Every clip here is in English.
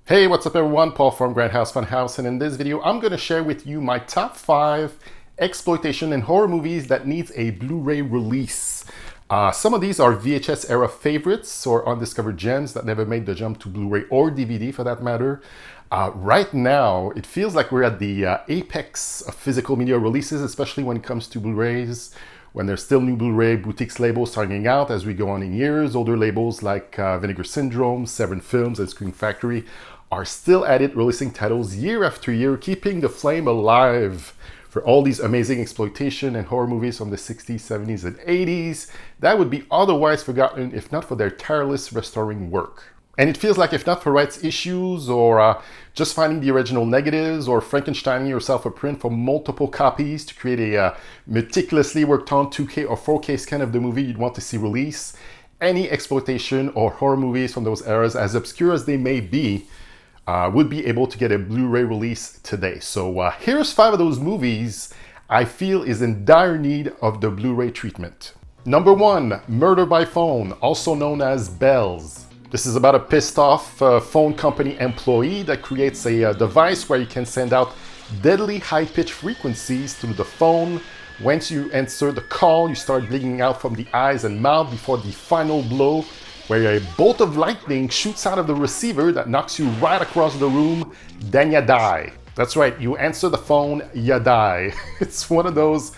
Hey, what's up everyone? Paul from Grindhouse Funhouse, and in this video I'm going to share with you my top 5 exploitation and horror movies that needs a Blu-ray release. Some of these are VHS era favorites or undiscovered gems that never made the jump to Blu-ray or DVD for that matter. Right now, it feels like we're at the apex of physical media releases, especially when it comes to Blu-rays, when there's still new Blu-ray boutiques labels starting out as we go on in years. Older labels like Vinegar Syndrome, Severin Films, and Screen Factory are still at it, releasing titles year after year, keeping the flame alive for all these amazing exploitation and horror movies from the 60s, 70s, and 80s that would be otherwise forgotten if not for their tireless restoring work. And it feels like if not for rights issues or just finding the original negatives or Frankensteining yourself a print for multiple copies to create a meticulously worked on 2K or 4K scan of the movie you'd want to see release, any exploitation or horror movies from those eras, as obscure as they may be, would be able to get a Blu-ray release today. So here's 5 of those movies I feel is in dire need of the Blu-ray treatment. Number 1, Murder by Phone, also known as Bells. This is about a pissed off phone company employee that creates a device where you can send out deadly high-pitched frequencies through the phone. Once you answer the call, you start bleeding out from the eyes and mouth before the final blow, where a bolt of lightning shoots out of the receiver that knocks you right across the room, then you die. That's right, you answer the phone, you die. It's one of those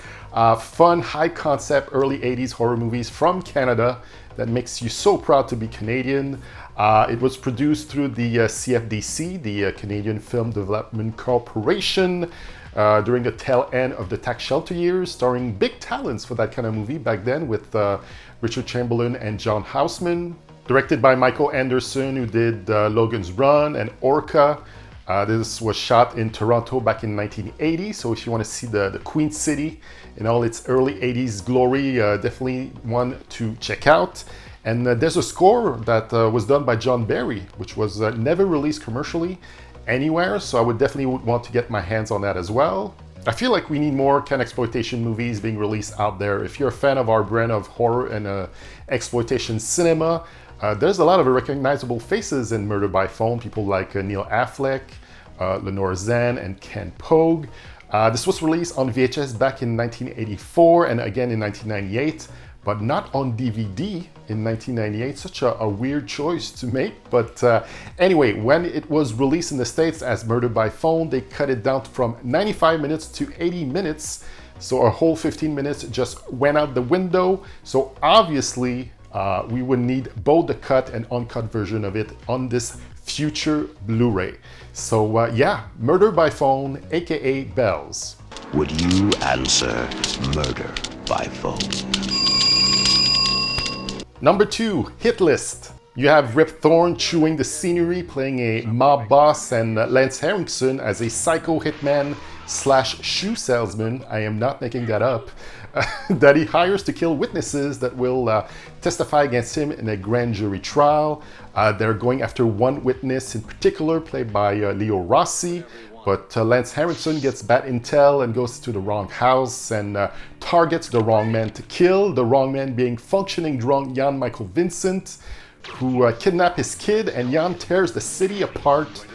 fun, high-concept, early 80s horror movies from Canada that makes you so proud to be Canadian. It was produced through the CFDC, the Canadian Film Development Corporation, during the tail end of the tax shelter years, starring big talents for that kind of movie back then with Richard Chamberlain and John Houseman. Directed by Michael Anderson, who did Logan's Run and Orca. This was shot in Toronto back in 1980, so if you want to see the Queen City in all its early 80s glory, definitely one to check out. And there's a score that was done by John Barry, which was never released commercially anywhere, so I would definitely want to get my hands on that as well. I feel like we need more kind of exploitation movies being released out there. If you're a fan of our brand of horror and exploitation cinema, there's a lot of recognizable faces in Murder by Phone, people like Neil Affleck, Lenore Zan, and Ken Pogue. This was released on VHS back in 1984 and again in 1998, but not on DVD in 1998. Such a weird choice to make, but anyway, when it was released in the States as Murder by Phone, they cut it down from 95 minutes to 80 minutes, so a whole 15 minutes just went out the window. So obviously, we would need both the cut and uncut version of it on this future Blu-ray. So yeah, Murder by Phone, aka Bells. Would you answer Murder by Phone? Number 2, Hit List. You have Rip Thorne chewing the scenery, playing a mob boss, and Lance Henriksen as a psycho hitman / shoe salesman, I am not making that up, that he hires to kill witnesses that will testify against him in a grand jury trial. They're going after one witness in particular, played by Leo Rossi, but Lance Henriksen gets bad intel and goes to the wrong house and targets the wrong man to kill, the wrong man being functioning drunk Jan Michael Vincent, who kidnapped his kid, and Jan tears the city apart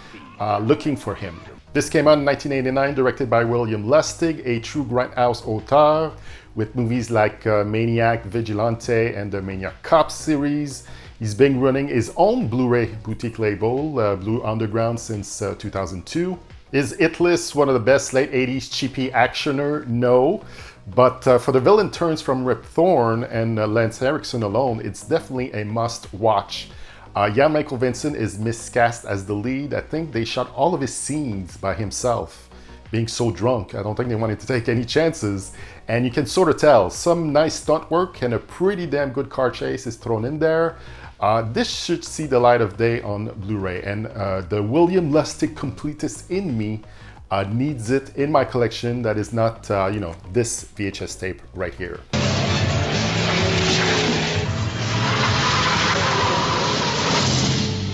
looking for him. This came out in 1989, directed by William Lustig, a true grindhouse auteur, with movies like Maniac, Vigilante, and the Maniac Cop series. He's been running his own Blu-ray boutique label, Blue Underground, since 2002. Is Hit List one of the best late 80s cheapy actioner? No. But for the villain turns from Rip Thorne and Lance Henriksen alone, it's definitely a must-watch. Jan Michael Vincent is miscast as the lead. I think they shot all of his scenes by himself, being so drunk. I don't think they wanted to take any chances. And you can sort of tell, some nice stunt work and a pretty damn good car chase is thrown in there. This should see the light of day on Blu-ray, and the William Lustig completist in me needs it in my collection that is not, this VHS tape right here.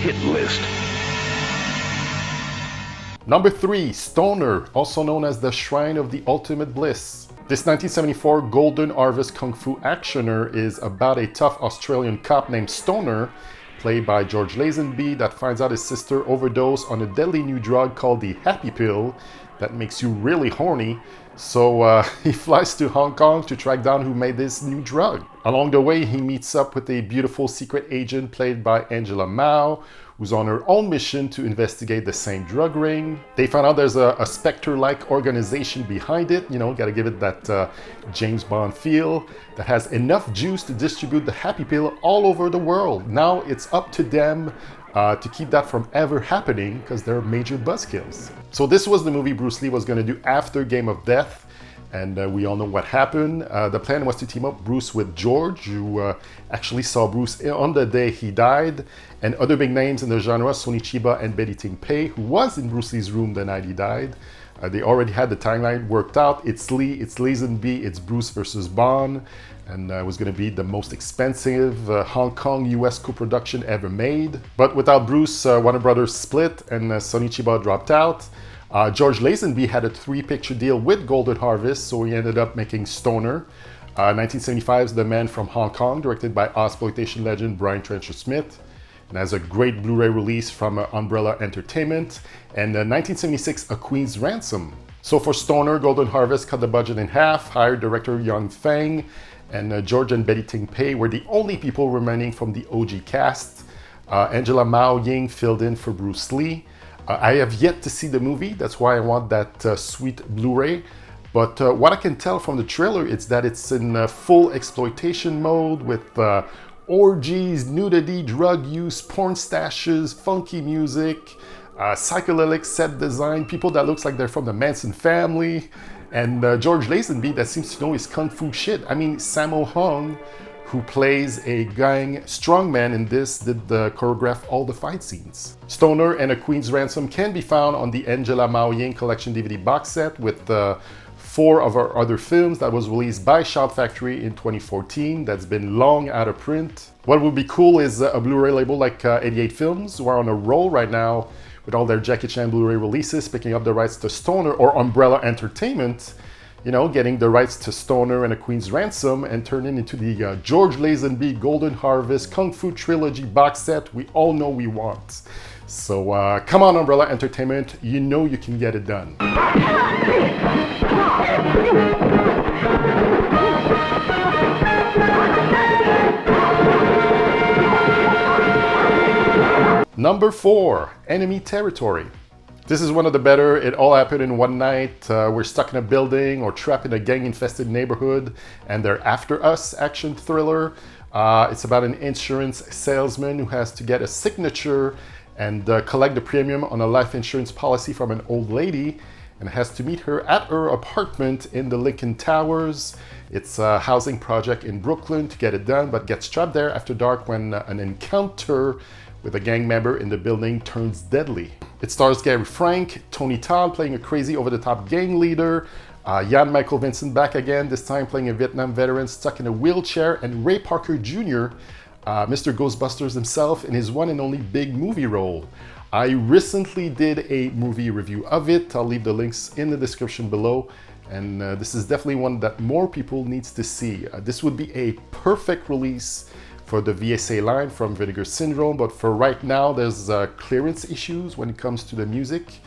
Hit List. Number 3, Stoner, also known as the Shrine of the Ultimate Bliss. This 1974 Golden Harvest Kung Fu actioner is about a tough Australian cop named Stoner, played by George Lazenby, that finds out his sister overdosed on a deadly new drug called the Happy Pill that makes you really horny. So he flies to Hong Kong to track down who made this new drug. Along the way, he meets up with a beautiful secret agent played by Angela Mao, who's on her own mission to investigate the same drug ring. They found out there's a Spectre-like organization behind it, you know, gotta give it that James Bond feel, that has enough juice to distribute the Happy Pill all over the world. Now it's up to them to keep that from ever happening, because they're major buzzkills. So this was the movie Bruce Lee was gonna do after Game of Death, and we all know what happened. The plan was to team up Bruce with George, who actually saw Bruce on the day he died, and other big names in the genre, Sonny Chiba and Betty Ting Pei, who was in Bruce Lee's room the night he died. They already had the timeline worked out. It's Lee, it's Lazenby, it's Bruce versus Bond, and it was going to be the most expensive Hong Kong US co-production ever made. But without Bruce, Warner Brothers split and Sonny Chiba dropped out. George Lazenby had a 3-picture deal with Golden Harvest, so he ended up making Stoner. 1975's The Man from Hong Kong, directed by Exploitation legend Brian Trencher Smith, and has a great Blu-ray release from Umbrella Entertainment. And 1976, A Queen's Ransom. So for Stoner, Golden Harvest cut the budget in half, hired director Yang Feng, and George and Betty Ting Pei were the only people remaining from the OG cast. Angela Mao Ying filled in for Bruce Lee. I have yet to see the movie, that's why I want that sweet Blu-ray. But what I can tell from the trailer is that it's in full exploitation mode with orgies, nudity, drug use, porn stashes, funky music, psychedelic set design, people that looks like they're from the Manson family, and George Lazenby that seems to know his kung fu shit. I mean, Sammo Hung, who plays a gang strongman in this, did choreograph all the fight scenes. Stoner and A Queen's Ransom can be found on the Angela Mao Ying Collection DVD box set with 4 of our other films that was released by Shout Factory in 2014 that's been long out of print. What would be cool is a Blu-ray label like a.k.a. Films, who are on a roll right now with all their Jackie Chan Blu-ray releases, picking up the rights to Stoner, or Umbrella Entertainment, you know, getting the rights to Stoner and A Queen's Ransom and turning into the George Lazenby Golden Harvest Kung Fu Trilogy box set we all know we want. So come on, Umbrella Entertainment, you know you can get it done. Number 4, Enemy Territory. This is one of the better. It all happened in one night. We're stuck in a building or trapped in a gang-infested neighborhood, and they're after us action thriller. It's about an insurance salesman who has to get a signature and collect the premium on a life insurance policy from an old lady, and has to meet her at her apartment in the Lincoln Towers. It's a housing project in Brooklyn to get it done, but gets trapped there after dark when an encounter with a gang member in the building turns deadly. It stars Gary Frank, Tony Todd playing a crazy over-the-top gang leader, Jan Michael Vincent back again, this time playing a Vietnam veteran stuck in a wheelchair, and Ray Parker Jr., Mr. Ghostbusters himself, in his one and only big movie role. I recently did a movie review of it. I'll leave the links in the description below, and this is definitely one that more people needs to see. This would be a perfect release for the VSA line from Vinegar Syndrome, but for right now there's clearance issues when it comes to the music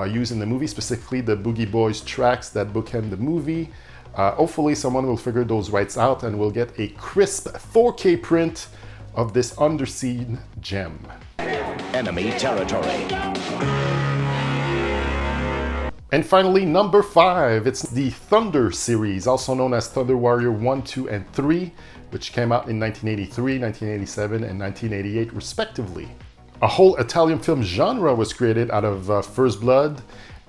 used in the movie, specifically the Boogie Boys tracks that bookend the movie. Hopefully someone will figure those rights out and we'll get a crisp 4K print of this undersea gem. Enemy Territory. And finally, number 5, it's the Thunder series, also known as Thunder Warrior 1, 2, and 3, which came out in 1983, 1987, and 1988 respectively. A whole Italian film genre was created out of First Blood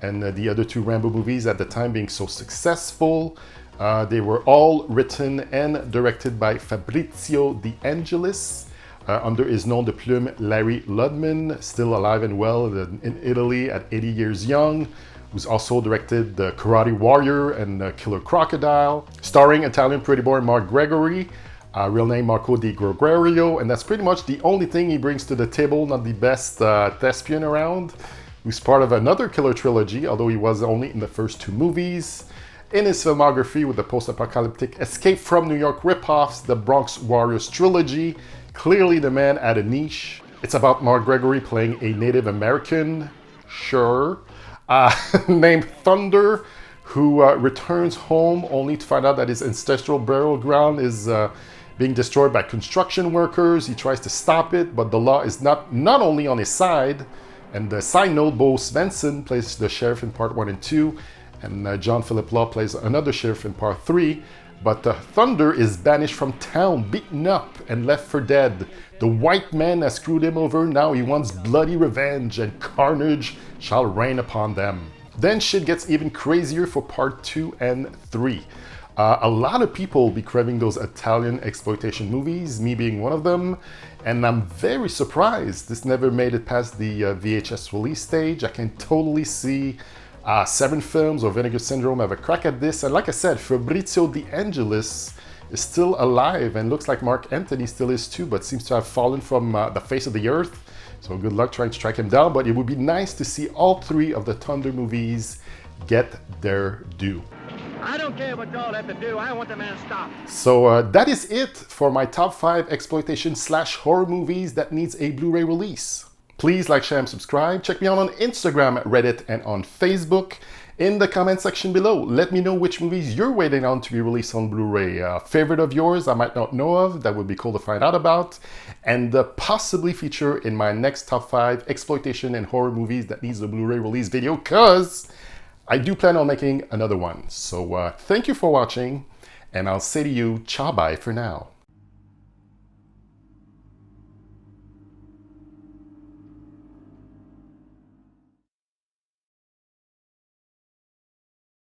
and the other 2 Rambo movies at the time being so successful. They were all written and directed by Fabrizio De Angelis, under his nom de plume Larry Ludman, still alive and well in Italy at 80 years young, who's also directed The Karate Warrior and Killer Crocodile, starring Italian pretty boy Mark Gregory, real name Marco Di Gregorio, and that's pretty much the only thing he brings to the table, not the best thespian around, who's part of another killer trilogy, although he was only in the first 2 movies. In his filmography with the post-apocalyptic Escape from New York ripoffs, the Bronx Warriors trilogy, Clearly the man had a niche. It's about Mark Gregory playing a Native American, sure, named Thunder, who returns home only to find out that his ancestral burial ground is being destroyed by construction workers. He tries to stop it, but the law is not only on his side. And the side note, Bo Svensson plays the sheriff in part 1 and 2, and John Philip Law plays another sheriff in part 3. But Thunder is banished from town, beaten up, and left for dead. The white man has screwed him over. Now he wants bloody revenge, and carnage shall reign upon them. Then shit gets even crazier for part 2 and 3. A lot of people be craving those Italian exploitation movies, me being one of them, and I'm very surprised this never made it past the VHS release stage. I can totally see Severin Films or Vinegar Syndrome have a crack at this, and like I said, Fabrizio De Angelis is still alive and looks like Mark Anthony still is too, but seems to have fallen from the face of the earth. So good luck trying to track him down, but it would be nice to see all 3 of the Thunder movies get their due. I don't care what y'all have to do. I want the man stopped. So that is it for my top 5 exploitation / horror movies that needs a Blu-ray release. Please like, share, and subscribe. Check me out on Instagram, Reddit, and on Facebook. In the comment section below, let me know which movies you're waiting on to be released on Blu-ray. Favorite of yours I might not know of, that would be cool to find out about, and possibly feature in my next top 5 exploitation and horror movies that needs a Blu-ray release video, because I do plan on making another one. So thank you for watching, and I'll say to you, ciao bye for now.